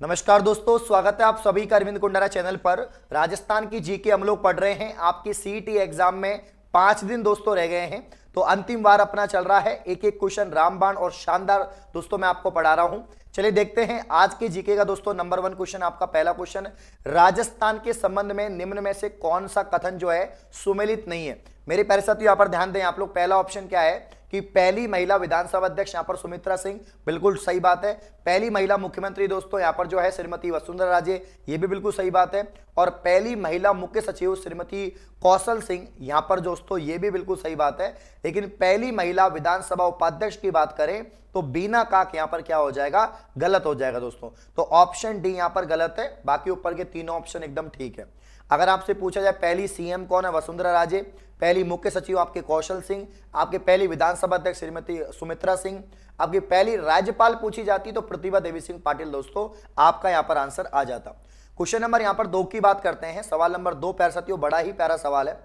नमस्कार दोस्तों, स्वागत है आप सभी का अरविंद कुंडारा चैनल पर। राजस्थान की जीके हम लोग पढ़ रहे हैं। आपकी सीईटी एग्जाम में 5 दिन दोस्तों रह गए हैं, तो अंतिम बार अपना चल रहा है। एक एक क्वेश्चन रामबाण और शानदार दोस्तों मैं आपको पढ़ा रहा हूं। चलिए देखते हैं आज के जीके का दोस्तों नंबर 1 क्वेश्चन। आपका पहला क्वेश्चन, राजस्थान के संबंध में निम्न में से कौन सा कथन जो है सुमेलित नहीं है। मेरे प्यारे साथियों यहां पर ध्यान दें आप लोग। पहला ऑप्शन क्या है कि पहली महिला विधानसभा अध्यक्ष यहां पर सुमित्रा सिंह, बिल्कुल सही बात है। पहली महिला मुख्यमंत्री दोस्तों यहां पर जो है श्रीमती वसुंधरा राजे, ये भी बिल्कुल सही बात है। और पहली महिला मुख्य सचिव श्रीमती कौशल सिंह, यहां पर दोस्तों ये भी बिल्कुल सही बात है। लेकिन पहली महिला विधानसभा उपाध्यक्ष की बात करें तो बीना काक यहां पर क्या हो जाएगा, गलत हो जाएगा दोस्तों। तो ऑप्शन डी यहां पर गलत है, बाकी ऊपर के तीनों ऑप्शन एकदम ठीक है। अगर आपसे पूछा जाए पहली सीएम कौन है, वसुंधरा राजे। पहली मुख्य सचिव आपके कौशल सिंह। आपके पहली विधानसभा अध्यक्ष श्रीमती सुमित्रा सिंह। आपकी पहली राज्यपाल पूछी जाती तो प्रतिभा देवी सिंह पाटिल दोस्तों आपका यहां पर आंसर आ जाता। क्वेश्चन नंबर यहां पर 2 की बात करते हैं। सवाल नंबर 2 प्यारे साथियों बड़ा ही प्यारा सवाल है।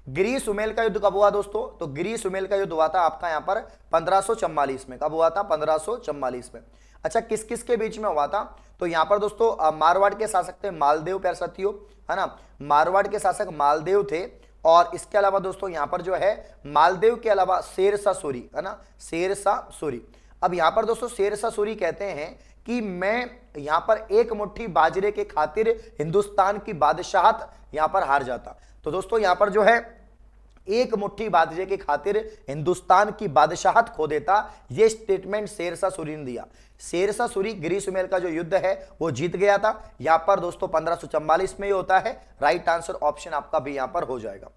गिरी सुमेल का युद्ध कब हुआ दोस्तों? तो गिरी सुमेल का युद्ध हुआ था आपका यहां पर 1544 में। कब हुआ था? 1544 में। अच्छा, किस किस के बीच में हुआ था? तो यहां पर दोस्तों मारवाड़ के शासक थे मालदेव प्यारे साथियों, है ना। मारवाड़ के शासक मालदेव थे। और इसके अलावा दोस्तों यहां पर जो है मालदेव के अलावा शेरशाह सूरी, है ना, शेरशाह सूरी। अब यहां पर दोस्तों शेरशाह सूरी कहते हैं कि मैं यहां पर एक मुट्ठी बाजरे के खातिर हिंदुस्तान की बादशाहत यहां पर हार जाता। तो दोस्तों यहां पर जो है एक मुट्ठी बाजरे की खातिर हिंदुस्तान की बादशाहत खो देता, यह स्टेटमेंट शेरशाह सूरी ने दिया। शेरशाह सूरी गिरी सुमेल का जो युद्ध है वो जीत गया था। यहां पर दोस्तों 1544 में ही होता है। राइट आंसर ऑप्शन आपका भी यहां पर हो जाएगा।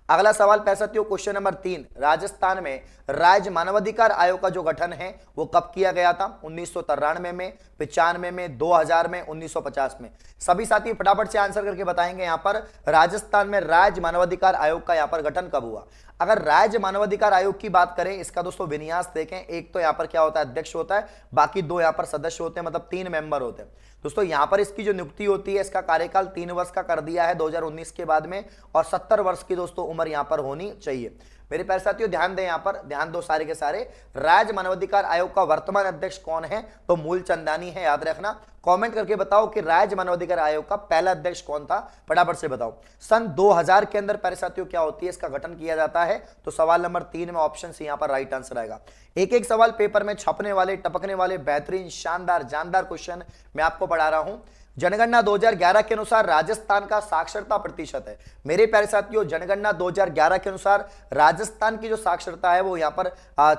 अगला सवाल पैसा साथियों क्वेश्चन नंबर 3, राजस्थान में राज्य मानवाधिकार आयोग का जो गठन है वो कब किया गया था? 1993 में, 95 में, 2000 में, 1950 में। सभी साथी फटाफट से आंसर करके बताएंगे यहां पर राजस्थान में राज्य मानवाधिकार आयोग का यहां पर गठन कब हुआ। अगर राज्य मानवाधिकार आयोग की बात करें, इसका दोस्तों विन्यास देखें। एक तो यहां पर क्या होता है, अध्यक्ष होता है, बाकी 2 यहां पर सदस्य होते हैं, मतलब 3 मेंबर होते हैं दोस्तों। यहां पर इसकी जो नियुक्ति होती है, इसका कार्यकाल 3 वर्ष का कर दिया है 2019 के बाद में, और 70 वर्ष की दोस्तों उम्र यहां पर होनी चाहिए। मेरे प्यारे साथियों ध्यान दें, यहां पर ध्यान दो सारे के सारे। राज्य मानवाधिकार आयोग का वर्तमान अध्यक्ष कौन है? तो मूलचंदानी है, याद रखना। कमेंट करके बताओ कि राज्य मानवाधिकार आयोग का पहला अध्यक्ष कौन था, फटाफट से बताओ। सन 2000 के अंदर प्यारे साथियों क्या होती है, इसका गठन किया जाता है। तो सवाल नंबर 3 में ऑप्शन सी यहां पर राइट आंसर आएगा। एक एक सवाल पेपर में छपने वाले, टपकने वाले बेहतरीन शानदार जानदार क्वेश्चन मैं आपको पढ़ा रहा हूं। जनगणना 2011 के अनुसार राजस्थान का साक्षरता प्रतिशत है। मेरे प्यारे साथियों जनगणना 2011 के अनुसार राजस्थान की जो साक्षरता है वो यहाँ पर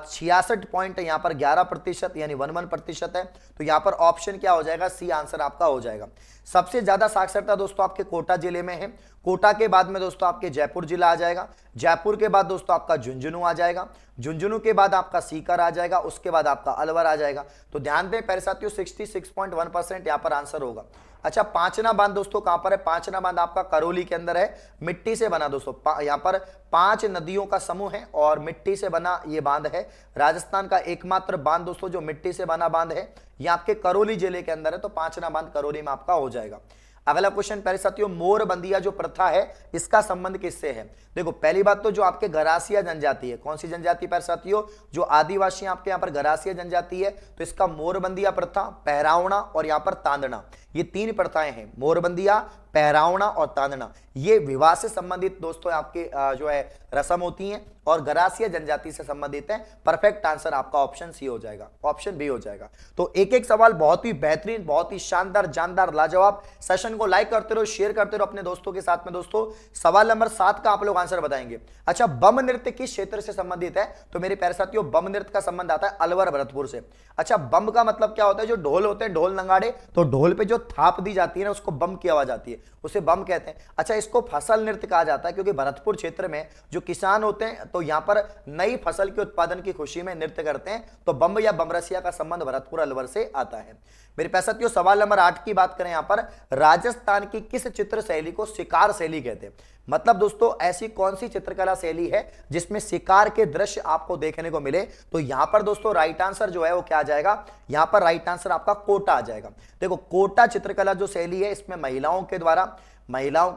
66 पॉइंट यहाँ पर 11% यानी 11% है। तो यहाँ पर ऑप्शन क्या हो जाएगा, सी आंसर आपका हो जाएगा। सबसे ज्यादा साक्षरता दोस्तों आपके कोटा जिले में है। कोटा के बाद में दोस्तों आपके जयपुर जिला आ जाएगा। जयपुर के बाद दोस्तों आपका झुंझुनू आ जाएगा। झुंझुनू के बाद आपका सीकर आ जाएगा। उसके बाद आपका अलवर आ जाएगा। तो ध्यान दें प्यारे साथियों 66.1% यहाँ पर आंसर होगा। अच्छा, पांचना बांध दोस्तों कहां पर है? पांचना बांध आपका करौली के अंदर है। मिट्टी से बना दोस्तों, यहां पर 5 नदियों का समूह है और मिट्टी से बना ये बांध है। राजस्थान का एकमात्र बांध दोस्तों जो मिट्टी से बना बांध है, ये आपके करौली जिले के अंदर है। तो पांचना बांध करौली में आपका हो जाएगा। अगला क्वेश्चन प्यारे साथियों, मोरबंदिया जो प्रथा है इसका संबंध किससे है? देखो पहली बात तो जो आपके गरासिया जनजाति है, कौन सी जनजाति प्यारे साथियों? जो आदिवासी आपके यहाँ पर गरासिया जनजाति है। तो इसका मोरबंदिया प्रथा, पहरावना और यहाँ पर तांदना, ये 3 प्रथाएं हैं। मोरबंदिया, पहरावना और तांदना, ये विवाह से संबंधित दोस्तों आपके जो है रस्म होती हैं और गरासिया जनजाति से संबंधित है। परफेक्ट आंसर आपका ऑप्शन सी हो जाएगा, ऑप्शन बी हो जाएगा। तो एक एक सवाल बहुत ही बेहतरीन, बहुत ही शानदार, जानदार, लाजवाब। सेशन को लाइक करते रहो, शेयर करते रहो अपने दोस्तों के साथ में दोस्तों। सवाल नंबर 7 का आप लोग आंसर बताएंगे। अच्छा, बम नृत्य किस क्षेत्र से संबंधित है? तो मेरे प्यारे साथियों बम नृत्य का संबंध आता है अलवर भरतपुर से। अच्छा, बम का मतलब क्या होता है? जो ढोल होते हैं, ढोल नगाड़े, तो ढोल पे जो थाप दी जाती है ना उसको बम की आवाज आती है, उसे बम कहते हैं। अच्छा, इसको फसल नृत्य कहा जाता है क्योंकि भरतपुर क्षेत्र में जो किसान होते हैं तो यहां पर नई फसल के उत्पादन की खुशी में नृत्य करते हैं। तो बम या बमरसिया का संबंध भरतपुर अलवर से आता है। मेरे पैसा साथियों सवाल नंबर 8 की बात करें, यहां पर राजस्थान की किस चित्र शैली को शिकार शैली कहते हैं? मतलब दोस्तों ऐसी कौन सी चित्रकला शैली है जिसमें शिकार के दृश्य आपको देखने को मिले? तो यहां पर दोस्तों राइट आंसर जो है वो क्या आ जाएगा? यहां पर राइट आंसर आपका कोटा आ जाएगा। देखो कोटा चित्रकला जो शैली है इसमें महिलाओं के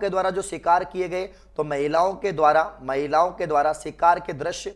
द्वारा जो शिकार किए गए, तो महिलाओं के द्वारा शिकार के दृश्य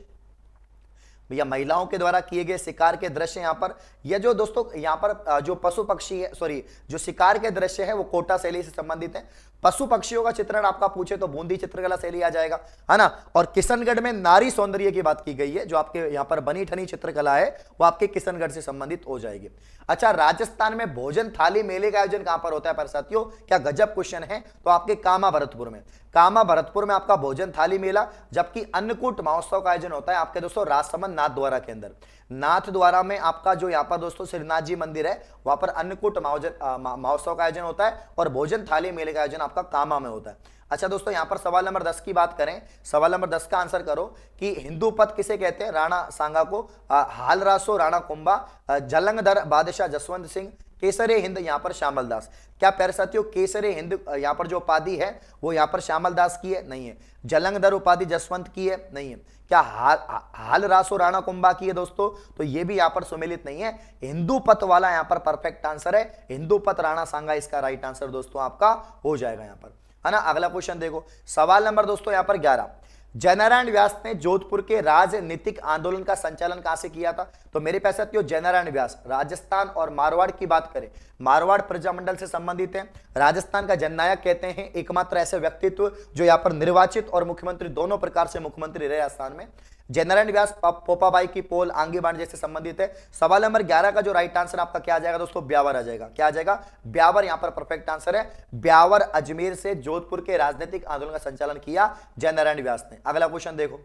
या महिलाओं के द्वारा किए गए शिकार के दृश्य यहाँ पर, या जो दोस्तों यहाँ पर जो पशु पक्षी है, सॉरी जो शिकार के दृश्य है वो कोटा शैली से संबंधित है। पशु पक्षियों का चित्रण आपका पूछे तो बूंदी चित्रकला शैली आ जाएगा, है ना। और किशनगढ़ में नारी सौंदर्य की बात की गई है, जो आपके यहाँ पर बनी ठनी चित्रकला है वो आपके किशनगढ़ से संबंधित हो जाएगी। अच्छा, राजस्थान में भोजन थाली मेले का आयोजन कहां पर होता है पर साथियों, क्या गजब क्वेश्चन है। तो आपके कामा भरतपुर में, कामा भरतपुर में आपका भोजन थाली मेला, जबकि अन्नकूट महोत्सव का आयोजन होता है आपके दोस्तों राजसमंद नाथद्वारा के अंदर। नाथद्वारा में आपका जो यहाँ पर दोस्तों श्रीनाथ जी मंदिर है वहां पर अन्नकूट महोत्सव का आयोजन होता है, और भोजन थाली मेले का आयोजन आपका कामा में होता है। अच्छा दोस्तों, यहां पर सवाल नंबर 10 की बात करें, सवाल नंबर 10 का आंसर करो कि हिंदू पथ किसे कहते हैं, राणा सांगा को, हालरासो राणा कुंभा, जलंगधर बादशाह जसवंत सिंह, केसरे हिंद यहाँ पर श्यामल दास। क्या प्यारे साथियों केसरे हिंद यहाँ पर जो उपाधि है वो यहाँ पर श्यामल दास की है, नहीं है। जलंगधर उपाधि जसवंत की है, नहीं है। क्या हालरासो राणा कुंभा की है दोस्तों, तो ये भी यहाँ पर सुमेलित नहीं है। हिंदू पथ वाला यहाँ पर परफेक्ट आंसर है, हिंदू पथ राणा सांगा इसका राइट आंसर दोस्तों आपका हो जाएगा यहाँ पर, है ना। अगला क्वेश्चन देखो, सवाल नंबर दोस्तों यहाँ पर 11, जयनारायण व्यास ने जोधपुर के राजनीतिक आंदोलन का संचालन कहां से किया था। तो मेरे पास साथियों जयनारायण व्यास राजस्थान और मारवाड़ की बात करें, मारवाड़ प्रजामंडल से संबंधित है, राजस्थान का जननायक कहते हैं, एकमात्र ऐसे व्यक्तित्व जो यहाँ पर निर्वाचित और मुख्यमंत्री दोनों प्रकार से मुख्यमंत्री रहे राजस्थान में। जयनारायण व्यास पोपाबाई की पोल आंगी बाण जैसे संबंधित है। सवाल नंबर 11 का जो राइट आंसर आपका क्या आ जाएगा दोस्तों, ब्यावर आ जाएगा। क्या आ जाएगा, ब्यावर यहाँ पर परफेक्ट आंसर है। ब्यावर अजमेर से जोधपुर के राजनीतिक आंदोलन का संचालन किया जयनारायण व्यास ने। अगला क्वेश्चन देखो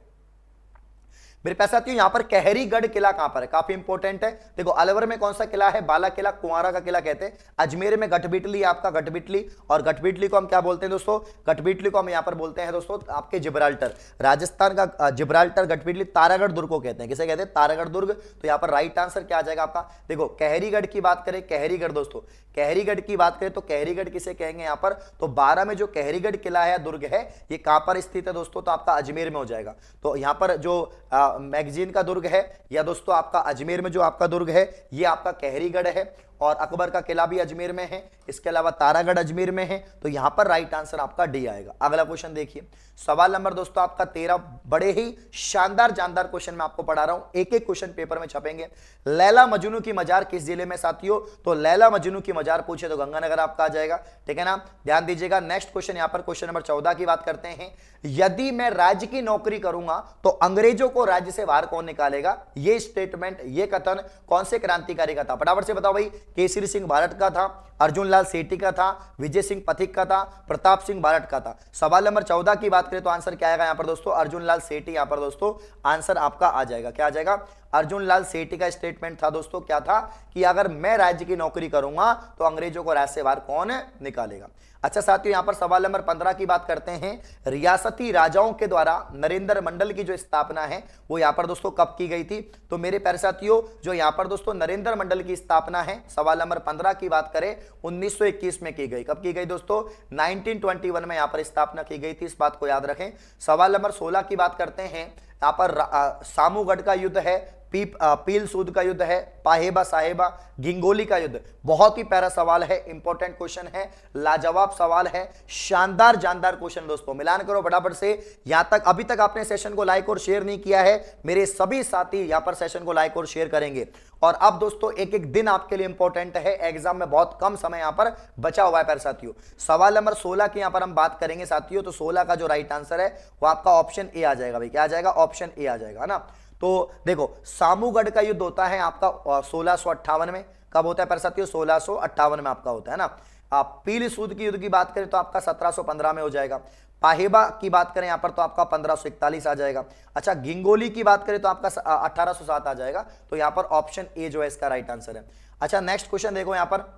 मेरे पास साथियों, यहां पर कहरीगढ़ किला कहां पर है, काफी इंपॉर्टेंट है। देखो अलवर में कौन सा किला है, बाला किला, कुंवारा का किला कहते हैं। अजमेर में गठबिटली, आपका गठबिटली, और गठबिटली को हम क्या बोलते हैं दोस्तों, गठबिटली को हम यहां पर बोलते हैं दोस्तों आपके जिब्राल्टर, राजस्थान का जिब्राल्टर गठबिटली, तारागढ़ दुर्ग को कहते हैं। किसे कहते हैं, तारागढ़ दुर्ग। तो यहां पर राइट आंसर क्या आ जाएगा आपका, देखो कहरीगढ़ की बात करें, कहरीगढ़ दोस्तों, कहरीगढ़ की बात करें तो कहरीगढ़ किसे कहेंगे यहां पर, तो 12 में जो कहरीगढ़ किला है, दुर्ग है, ये कहां पर स्थित है दोस्तों, तो आपका अजमेर में हो जाएगा। तो यहां पर जो मैगजीन का दुर्ग है या दोस्तों आपका अजमेर में जो आपका दुर्ग है ये आपका कहरीगढ़ है, और अकबर का किला भी अजमेर में है, इसके अलावा तारागढ़ अजमेर में है। तो यहां पर राइट आंसर आपका डी आएगा। अगला क्वेश्चन देखिए, सवाल नंबर दोस्तों आपका 13, बड़े ही शानदार जानदार क्वेश्चन मैं आपको पढ़ा रहा हूं, एक एक क्वेश्चन पेपर में छपेंगे। लैला मजनू की मजार किस जिले में साथियों, तो लैला मजनू की मजार पूछे तो गंगानगर आपका आ जाएगा, ठीक है ना, ध्यान दीजिएगा। नेक्स्ट क्वेश्चन यहां पर क्वेश्चन नंबर 14 की बात करते हैं, यदि मैं राज्य की नौकरी करूंगा तो अंग्रेजों को राज्य से बाहर कौन निकालेगा। ये स्टेटमेंट, ये कथन कौन से क्रांतिकारी का था, फटाफट से बताओ भाई। केसरी सिंह भारत का था, अर्जुन लाल सेठी का था, विजय सिंह पथिक का था, प्रताप सिंह भारत का था। सवाल नंबर 14 की बात करें तो आंसर क्या आएगा यहां पर दोस्तों, अर्जुन लाल सेठी यहां पर दोस्तों आंसर आपका आ जाएगा। क्या आ जाएगा, अर्जुन लाल सेठी का स्टेटमेंट था दोस्तों, क्या था कि अगर मैं राज्य की नौकरी करूंगा तो अंग्रेजों को राज्य से बाहर कौन निकालेगा। अच्छा साथियों, यहां पर सवाल नंबर 15 की बात करते हैं, रियासती राजाओं के द्वारा नरेंद्र मंडल की जो स्थापना है वो यहां पर दोस्तों कब की गई थी। तो मेरे प्यारे साथियों जो यहां पर दोस्तों नरेंद्र मंडल की स्थापना है, सवाल नंबर 15 की बात करें 1921 में की गई। कब की गई दोस्तों, 1921 में यहां पर स्थापना की गई थी, इस बात को याद रखें। सवाल नंबर 16 की बात करते हैं, यहां पर सामूगढ़ का युद्ध है, पील सूद का युद्ध है, पाहेबा साहेबा, गिंगोली का युद्ध। बहुत ही प्यारा सवाल है, इंपॉर्टेंट क्वेश्चन है, लाजवाब सवाल है, शानदार जानदार क्वेश्चन दोस्तों। मिलान करो फटाफट से। यहां तक अभी तक आपने सेशन को लाइक और शेयर नहीं किया है, मेरे सभी साथी यहां पर सेशन को लाइक और शेयर करेंगे। और अब दोस्तों एक एक दिन आपके लिए इंपॉर्टेंट है, एग्जाम में बहुत कम समय यहां पर बचा हुआ है प्यारे साथियों। सवाल नंबर 16 की यहां पर हम बात करेंगे साथियों, तो 16 का जो राइट आंसर है वो आपका ऑप्शन ए आ जाएगा भाई। क्या आ जाएगा, ऑप्शन ए आ जाएगा, है ना। तो देखो सामूगढ़ का युद्ध होता है आपका 1658 में। कब होता है प्यारे साथियों, 1658 में आपका होता है ना। आप पील सूद की युद्ध की बात करें तो आपका 1715 में हो जाएगा। पाहेबा की बात करें यहां पर तो आपका 1541 आ जाएगा। अच्छा, गिंगोली की बात करें तो आपका 1807 आ जाएगा। तो यहां पर ऑप्शन ए जो है इसका राइट आंसर है। अच्छा, नेक्स्ट क्वेश्चन देखो, यहां पर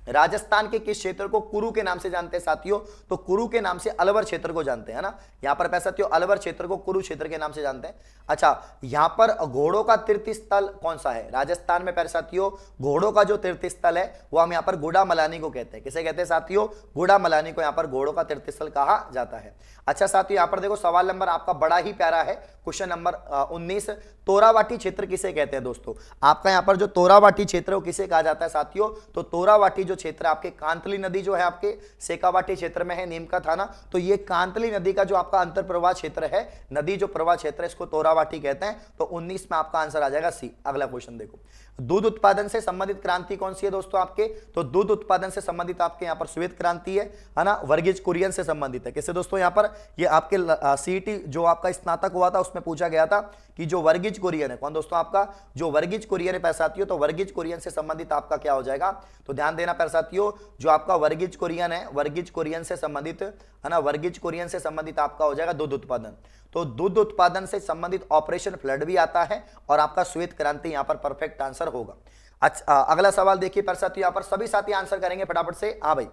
राजस्थान के किस क्षेत्र को कुरु के नाम से जानते हैं साथियों, तो कुरु के नाम से अलवर क्षेत्र को जानते हैं ना। यहां पर पैसा साथियों अलवर क्षेत्र को कुरु क्षेत्र के नाम से जानते हैं। अच्छा, यहां पर घोड़ों का तीर्थ स्थल कौन सा है राजस्थान में पैसा साथियों, घोड़ों का जो तीर्थ स्थल है वो हम यहां पर गुड़ा मलानी को कहते हैं। किसे कहते हैं साथियों, गुड़ा मलानी को यहां पर घोड़ों का तीर्थ स्थल कहा जाता है। अच्छा साथियों, यहां पर देखो सवाल नंबर आपका बड़ा ही प्यारा है, क्वेश्चन नंबर 19, तोरावाटी क्षेत्र किसे कहते हैं दोस्तों। आपका यहां पर जो तोरावाटी क्षेत्र है वो किसे कहा जाता है साथियों, तो तोरावाटी जो क्षेत्र है आपके कांतली नदी जो है आपके शेखावाटी क्षेत्र में है, नीम का थाना, तो ये कांतली नदी का जो आपका अंतर प्रवाह क्षेत्र है, नदी जो प्रवाह क्षेत्र है, इसको तोरावाटी कहते हैं। तो 19 में आपका आंसर आ जाएगा सी। अगला क्वेश्चन देखो, दूध उत्पादन से संबंधित क्रांति कौन सी है दोस्तों आपके? तो दूध उत्पादन से संबंधित आपके यहाँ पर श्वेत क्रांति है ना, वर्गीज कुरियन से संबंधित है। किससे दोस्तों? यहाँ पर ये आपके सीईटी जो आपका स्नातक हुआ था उसमें पूछा गया था कि जो वर्गीज कुरियन है, कौन दोस्तों? आपका जो वर्गीज कुरियन है पैसाथियों, तो वर्गीज कुरियन से संबंधित आपका क्या हो जाएगा? तो ध्यान देना पैसाथियों, जो आपका वर्गीज कुरियन है, वर्गीज कुरियन से संबंधित है ना, वर्गीज कुरियन से संबंधित आपका हो जाएगा दूध उत्पादन। तो दूध उत्पादन से संबंधित ऑपरेशन फ्लड भी आता है और आपका श्वेत क्रांति यहां पर परफेक्ट आंसर होगा। अच्छा, अगला सवाल देखिए पर साथियों, यहां पर सभी साथी आंसर करेंगे फटाफट से। हाँ भाई,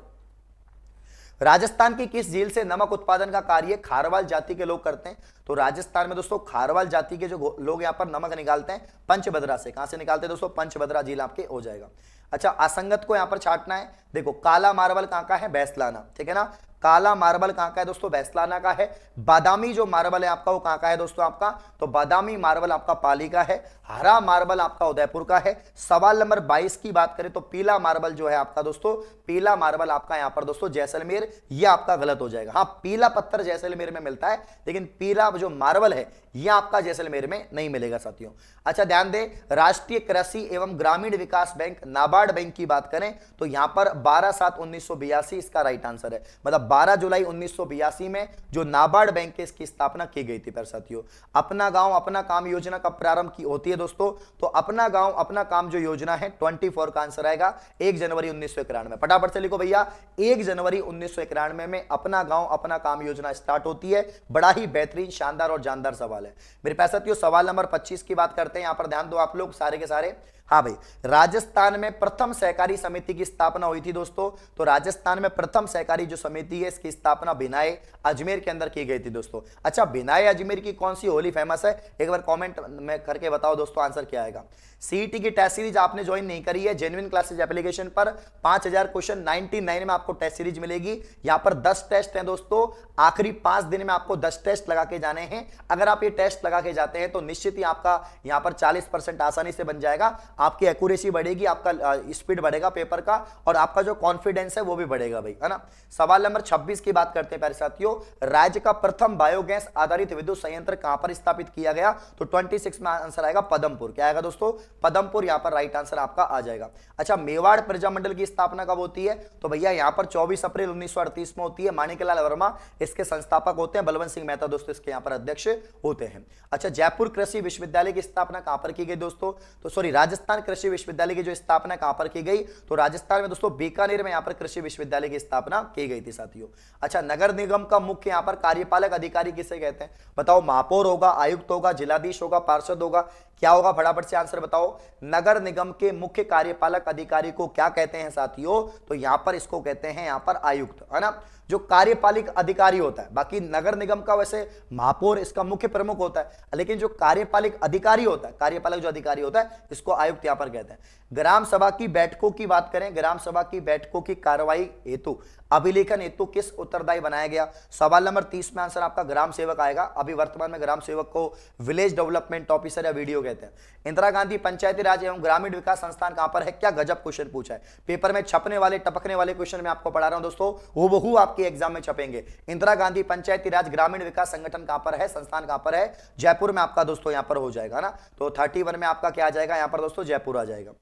राजस्थान की किस झील से नमक उत्पादन का कार्य खारवाल जाति के लोग करते हैं? तो राजस्थान में दोस्तों खारवाल जाति के जो लोग यहां पर नमक निकालते हैं पंचभद्रा से। कहां से निकालते हैं दोस्तों? पंचभद्रा झील आपके हो जाएगा। अच्छा, असंगत को यहां पर छाटना है। देखो, काला मार्बल कहां का है? बैसलाना, ठीक है ना। काला मार्बल कहां का है दोस्तों? बैसलाना का है। बादामी जो मार्बल है आपका वो कहां का है दोस्तों आपका? तो बादामी मार्बल आपका पाली का है। हरा मार्बल आपका उदयपुर का है। सवाल नंबर 22 की बात करें तो पीला मार्बल जो है आपका दोस्तों, पीला मार्बल आपका यहां पर दोस्तों जैसलमेर, ये आपका गलत हो जाएगा। हाँ, पीला पत्थर जैसलमेर में मिलता है, लेकिन पीला जो मार्बल है यह आपका जैसलमेर में नहीं मिलेगा साथियों। अच्छा, ध्यान दें, राष्ट्रीय कृषि एवं ग्रामीण विकास बैंक नाबार्ड बैंक की बात करें तो यहां पर 12/7/1982 इसका राइट आंसर है। मतलब 12 जुलाई 1982 में जो नाबार्ड बैंक है इसकी स्थापना की गई थी। पर साथियों, अपना गांव अपना काम योजना कब प्रारंभ की होती है दोस्तों? तो अपना गांव अपना काम जो योजना है 24 का आंसर आएगा 1 जनवरी 1991। फटाफट से लिखो भैया, 1 जनवरी 1991 में अपना गांव अपना काम योजना स्टार्ट होती है। बड़ा ही बेहतरीन, शानदार और जानदार सवाल है मेरे पास साथियों। सवाल नंबर 25 की बात करते हैं, यहां पर ध्यान दो आप लोग सारे के सारे। हाँ भाई, राजस्थान में प्रथम सहकारी समिति की स्थापना हुई थी दोस्तों। तो राजस्थान में प्रथम सहकारी जो समिति है इसकी स्थापना भिनाए अजमेर के अंदर की गई थी दोस्तों। अच्छा, भिनाए अजमेर की कौन सी होली फेमस है? एक बार कमेंट में करके बताओ दोस्तों, आंसर क्या आएगा। सीईटी की टेस्ट सीरीज आपने ज्वाइन नहीं करी है, जेन्युइन क्लासेज एप्लीकेशन पर 5000 क्वेश्चन 99 में आपको टेस्ट सीरीज मिलेगी। यहां पर 10 टेस्ट हैं दोस्तों, आखिरी 5 दिन में आपको 10 टेस्ट लगा के जाने हैं। अगर आप ये टेस्ट लगा के जाते हैं तो निश्चित ही आपका यहां पर 40% आसानी से बन जाएगा। आपकी एक्यूरेसी बढ़ेगी, आपका स्पीड बढ़ेगा पेपर का, और आपका जो कॉन्फिडेंस है वो भी बढ़ेगा भाई, है ना। सवाल नंबर 26 की बात करते हैं प्यारे साथियों। राज्य का प्रथम बायोगैस आधारित विद्युत संयंत्र कहां पर स्थापित किया गया? तो 26 में आंसर आएगा पदमपुर। क्या आएगा दोस्तों? पदमपुर यहां पर राइट आंसर आपका आ जाएगा। अच्छा, मेवाड़ प्रजामंडल की स्थापना कब होती है? तो भैया यहां पर 24 अप्रैल 1938 में होती है। माणिकलाल वर्मा इसके संस्थापक होते हैं, बलवंत सिंह मेहता दोस्तों इसके यहां पर अध्यक्ष होते हैं। अच्छा, जयपुर कृषि विश्वविद्यालय की स्थापना कहां पर की गई दोस्तों? तो सॉरी, राजस्थान कृषि विश्वविद्यालय की जो स्थापना कहां पर की गई? तो राजस्थान में दोस्तों बीकानेर में यहां पर कृषि विश्वविद्यालय की स्थापना की गई थी साथियों। अच्छा, नगर निगम का मुख्य यहां पर कार्यपालक अधिकारी किसे कहते हैं? बताओ, महापौर होगा, आयुक्त होगा, जिलाधीश होगा, पार्षद होगा, क्या होगा? फटाफट से आंसर बताओ। नगर निगम के मुख्य कार्यपालक अधिकारी को क्या कहते हैं साथियों? तो यहां पर इसको कहते हैं यहां पर आयुक्त, है ना। जो कार्यपालिक अधिकारी होता है, बाकी नगर निगम का वैसे महापौर इसका मुख्य प्रमुख होता है, लेकिन जो कार्यपालिक अधिकारी होता है, कार्यपालक जो अधिकारी होता है, इसको आयुक्त यहां पर कहते हैं। ग्राम सभा की बैठकों की बात करें, ग्राम सभा की बैठकों की कार्रवाई हेतु अभिलेखन हेतु किस उत्तरदायी बनाया गया? सवाल नंबर 30 में आंसर आपका ग्राम सेवक आएगा। अभी वर्तमान में ग्राम सेवक को विलेज डेवलपमेंट ऑफिसर या वीडियो कहते हैं। इंदिरा गांधी पंचायती राज एवं ग्रामीण विकास संस्थान कहां पर है? क्या गजब क्वेश्चन पूछा है, पेपर में छपने वाले टपकने वाले क्वेश्चन में आपको पढ़ा रहा हूं दोस्तों, हूबहू आपके एग्जाम में छपेंगे। इंदिरा गांधी पंचायती राज ग्रामीण विकास संगठन कहां पर है, संस्थान कहां पर है? जयपुर में आपका दोस्तों यहां पर हो जाएगा ना। तो 31 में आपका क्या आ जाएगा यहां पर दोस्तों? जयपुर आ जाएगा।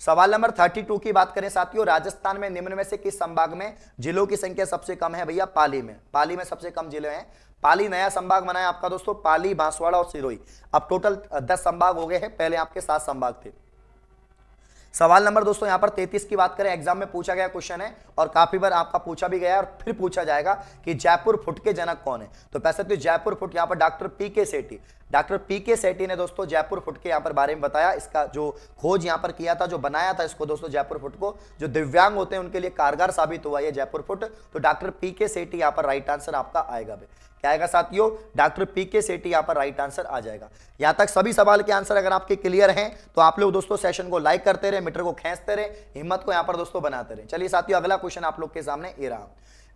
सवाल नंबर 32 की बात करें साथियों, राजस्थान में निम्न में से किस संभाग में जिलों की संख्या सबसे कम है? भैया पाली में, पाली में सबसे कम जिले हैं। पाली नया संभाग बना है आपका दोस्तों, पाली, बांसवाड़ा और सिरोही। अब टोटल 10 संभाग हो गए हैं, पहले आपके 7 संभाग थे। सवाल नंबर दोस्तों यहां पर 33 की बात करें, एग्जाम में पूछा गया क्वेश्चन है और काफी बार आपका पूछा भी गया है और फिर पूछा जाएगा कि जयपुर फुट के जनक कौन है? तो पैसे तो जयपुर फुट यहां पर डॉक्टर पीके सेठी, डॉक्टर पीके सेठी ने दोस्तों जयपुर फुट के यहां पर बारे में बताया। इसका जो खोज यहां पर किया था, जो बनाया था इसको दोस्तों जयपुर फुट को, जो दिव्यांग होते हैं उनके लिए कारगर साबित हुआ ये जयपुर फुट। तो डॉक्टर पीके सेठी यहां पर राइट आंसर आपका आएगा। क्या आएगा साथियों? डॉक्टर पीके सेठी यहां पर राइट आंसर आ जाएगा। यहां तक सभी सवाल के आंसर अगर आपके क्लियर हैं तो आप लोग दोस्तों सेशन को लाइक करते रहे, मीटर को खींचते रहे, हिम्मत को यहां पर दोस्तों बनाते रहे। चलिए साथियों, अगला क्वेश्चन आप लोग के सामने ये रहा।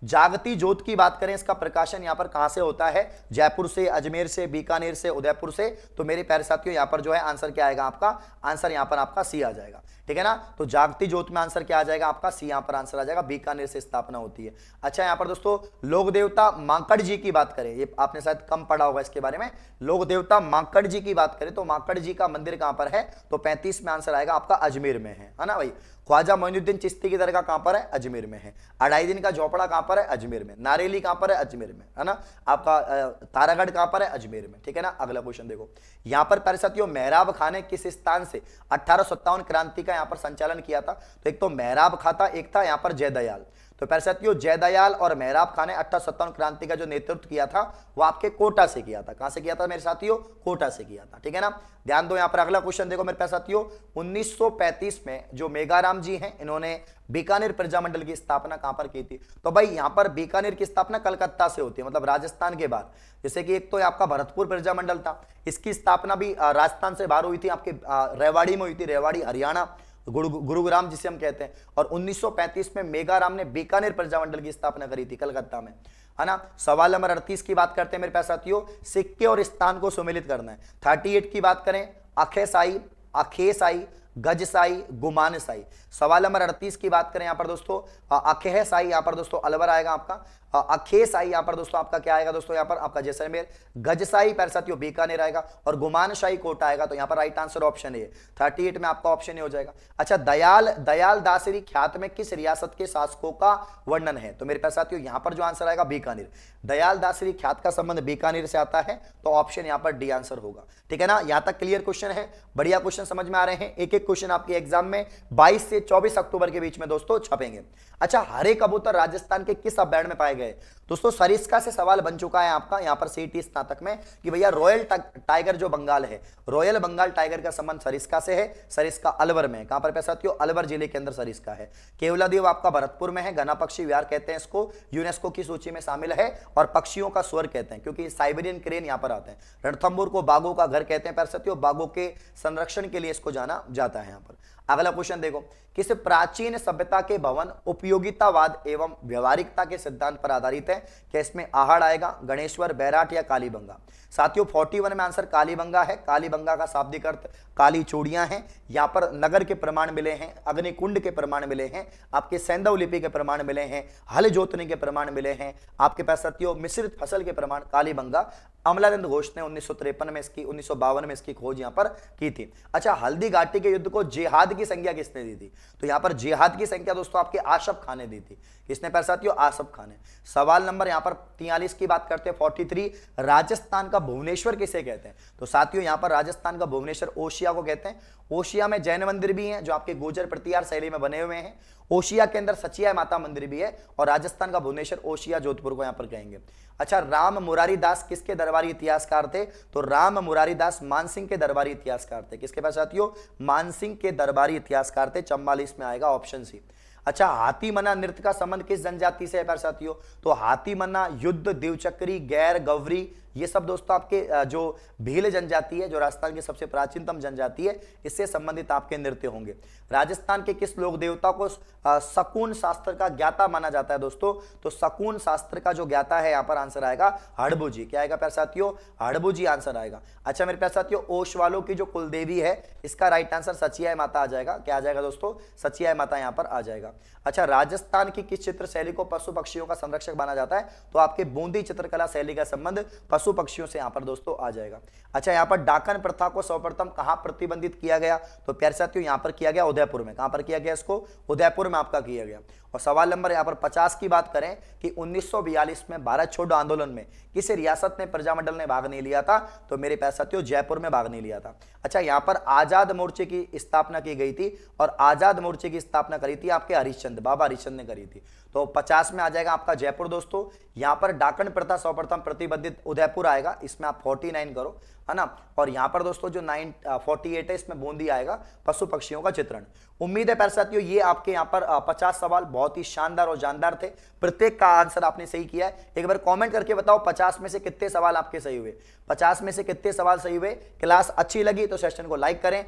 जागती ज्योत की बात करें, इसका प्रकाशन यहां पर कहां से होता है? जयपुर से, अजमेर से, बीकानेर से, उदयपुर से। तो मेरे प्यारे साथियों यहां पर जो है आंसर क्या आएगा आपका? आंसर यहां पर आपका सी आ जाएगा। ठीक है ना। तो जागती ज्योत में आंसर क्या आ जाएगा आपका, सी यहां पर आंसर आ जाएगा, बीकानेर से स्थापना होती है। अच्छा यहां पर दोस्तों लोक देवता माकड़ जी की बात करें, ये आपने शायद कम पढ़ा होगा इसके बारे में, लोक देवता माकड़ जी की बात करें तो माकड़ जी का मंदिर कहां पर है, तो 35 में आंसर आएगा आपका अजमेर में है ना भाई। ख्वाजा मोइनुद्दीन चिश्ती की दरगाह कहां पर है, अजमेर में है। अढ़ाई दिन का झोपड़ा कहां पर है, अजमेर में। नारेली कहां पर है, अजमेर में, है ना। आपका तारागढ़ कहां पर है, अजमेर में, ठीक है ना। अगला क्वेश्चन देखो, यहां पर प्यारे साथियों मेहराब खां ने किस स्थान से 1857 क्रांति का यहां पर संचालन किया था, तो एक तो मेहराब खां था, एक था यहां पर जयदयाल। तो प्यारे साथियों जयदयाल और मेहराब खां ने 1857 क्रांति का जो नेतृत्व किया था वो आपके कोटा से किया था। कहां से किया था मेरे साथियों, कोटा से किया था, ठीक है ना। ध्यान दो यहां पर अगला क्वेश्चन देखो मेरे प्यारे साथियों, 1935 में जो मेघाराम जी हैं इन्होंने बीकानेर प्रजामंडल की स्थापना कहां पर की थी, तो भाई यहां पर बीकानेर की स्थापना कलकत्ता से होती है, मतलब राजस्थान के बाद। जैसे कि एक तो आपका भरतपुर प्रजामंडल था, इसकी स्थापना भी राजस्थान से बाहर हुई थी, आपके रेवाड़ी में हुई थी, रेवाड़ी हरियाणा, गुरुग्राम जिसे हम कहते हैं। और 1935 में मेघाराम ने बीकानेर प्रजामंडल की स्थापना करी थी कलकत्ता में, है ना। सवाल नंबर 38 की बात करते हैं मेरे पास साथियों, सिक्के और स्थान को सुमेलित करना है। 38 की बात करें, अखेसाई, अखेसाई, गजसाई, गुमानसाई। सवाल नंबर 38 की बात करें यहां पर दोस्तों, अखेसाई यहां पर दोस्तों अलवर आएगा आपका, अखेसाई यहां पर दोस्तों आपका क्या आएगा दोस्तों, यहां पर आपका जैसलमेर, गजसाई प्यारे साथियों बीकानेर आएगा, और गुमानशाही कोटा आएगा। तो यहां पर राइट आंसर ऑप्शन ए, 38 में आपका ऑप्शन ए हो जाएगा। अच्छा दयाल दासरी ख्यात में किस रियासत के शासकों का वर्णन है, तो मेरे प्यारे साथियों यहां पर जो आंसर आएगा बीकानेर। दयाल दासरी ख्यात का संबंध बीकानेर से आता है, तो ऑप्शन यहां पर डी आंसर होगा, ठीक है ना। यहां तक क्लियर क्वेश्चन है, बढ़िया क्वेश्चन समझ में आ रहे हैं। एक एक क्वेश्चन आपके एग्जाम में 22 से 24 अक्टूबर के बीच में दोस्तों छपेंगे। अच्छा हरे कबूतर राजस्थान के किस अभ्यारण्य में पाए गए, दोस्तों सरिस्का से सवाल बन चुका है आपका यहां पर सीटी स्नातक में कि भैया रॉयल टाइगर जो बंगाल है, रॉयल बंगाल टाइगर का संबंध सरिस्का से है, सरिस्का अलवर में है। कहां पर साथियों, अलवर जिले के अंदर सरिस्का है। केवलादेव आपका भरतपुर में है, घना पक्षी विहार कहते हैं इसको, यूनेस्को की सूची में शामिल है, और पक्षियों का स्वर कहते हैं क्योंकि साइबेरियन क्रेन यहां पर आते हैं। रणथंभौर को बाघों का घर कहते हैं साथियों, बाघों के संरक्षण के लिए इसको जाना जाता है यहां पर। अगला क्वेश्चन देखो, किस प्राचीन सभ्यता के भवन उपयोगितावाद एवं व्यवहारिकता के सिद्धांत पर आधारित है, क्या इसमें आहड़ आएगा, गणेश्वर, बैराट या कालीबंगा। साथियों 41 में आंसर कालीबंगा है। कालीबंगा का शाब्दिक अर्थ काली चूड़ियां हैं। यहां पर नगर के प्रमाण मिले हैं, अग्निकुंड के प्रमाण मिले हैं, आपके सैंधव लिपि के प्रमाण मिले हैं, हल जोतने के प्रमाण मिले हैं, आपके पास साथियों मिश्रित फसल के प्रमाण। कालीबंगा अमलानंद घोष ने 1953 में इसकी 1952 में इसकी खोज यहां पर की थी। अच्छा हल्दी घाटी के युद्ध को जिहाद की संज्ञा किसने दी थी, तो यहां पर जिहाद की संख्या दोस्तों आपके आशफ खान ने दी थी। किसने पैर साथियों, आशफ खान ने। सवाल नंबर यहां पर 43 की बात करते हैं, 43, राजस्थान का भुवनेश्वर किसे कहते हैं, तो साथियों यहां पर राजस्थान का भुवनेश्वर ओशिया को कहते हैं। ओशिया में जैन मंदिर भी हैं जो आपके गुर्जर प्रतिहार शैली में बने हुए हैं। ओशिया के अंदर सचिया माता मंदिर भी है, और राजस्थान का भुवनेश्वर ओशिया जोधपुर को यहां पर कहेंगे। अच्छा राम मुरारी दास किसके दरबारी इतिहासकार थे, तो राम मुरारी दास मानसिंह के दरबारी इतिहासकार थे। किसके पास साथियों, मानसिंह के दरबारी इतिहासकार थे। 44 में आएगा ऑप्शन सी। अच्छा हाथी मना नृत्य का संबंध किस जनजाति से है पर साथियों, तो हाथी मना, युद्ध, देवचक्री, गैर, गौरी, ये सब दोस्तों आपके जो भील जनजाति है, जो राजस्थान की सबसे प्राचीनतम जनजाति है, इससे संबंधित आपके नृत्य होंगे। राजस्थान के किस लोक देवता को शकुन शास्त्र का ज्ञाता माना जाता है दोस्तों, तो शकुन शास्त्र का जो ज्ञाता है, यहां पर आंसर आएगा हड़बू जी। क्या आएगा प्यारे साथियों, हड़बू जी आंसर आएगा। अच्छा मेरे प्यारे साथियों, ओश वालों की जो कुलदेवी है, इसका राइट आंसर सचिया माता आ जाएगा। क्या आ जाएगा दोस्तों, सचिया माता यहां पर आ जाएगा। अच्छा राजस्थान की किस चित्र शैली को पशु पक्षियों का संरक्षक माना जाता है, तो आपके बूंदी चित्रकला शैली का संबंध पशु पक्षियों से यहां पर दोस्तों आ जाएगा। अच्छा यहां पर डाकन प्रथा को सर्वप्रथम कहां प्रतिबंधित किया गया, तो प्यारे साथियों यहां पर किया गया उदयपुर में। कहां पर किया गया इसको, उदयपुर में आपका किया गया। और सवाल नंबर यहां पर 50 की बात करें कि 1942 में भारत छोड़ो आंदोलन में किस रियासत ने प्रजामंडल ने भाग नहीं लिया था, तो मेरे प्यारे साथियों जयपुर में भाग नहीं लिया था। अच्छा यहां पर आजाद मोर्चे की स्थापना की गई थी, और आजाद मोर्चे की स्थापना करी थी आपके हरिश्चंद्र, बाबा हरिश्चंद्र ने करी थी। तो 50 में आ जाएगा आपका जयपुर दोस्तों। यहां पर डाकन प्रथा सर्वप्रथम प्रतिबंधित उदयपुर आएगा, इसमें आप 49 करो, है ना। और यहां पर दोस्तों जो 48 है, इसमें बूंदी आएगा, पशु पक्षियों का चित्रण। उम्मीद है प्यारे साथियों ये आपके यहां पर 50 सवाल बहुत ही शानदार और जानदार थे, प्रत्येक का आंसर आपने सही किया है। एक बार कमेंट करके बताओ 50 में से कितने सवाल आपके सही हुए, 50 में से कितने सवाल सही हुए। क्लास अच्छी लगी तो सेशन को लाइक करें।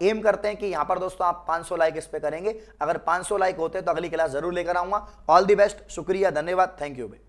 एम करते हैं कि यहां पर दोस्तों आप 500 लाइक इस पे करेंगे, अगर 500 लाइक होते तो अगली क्लास जरूर लेकर आऊंगा। ऑल द बेस्ट, शुक्रिया, धन्यवाद, थैंक यू भाई।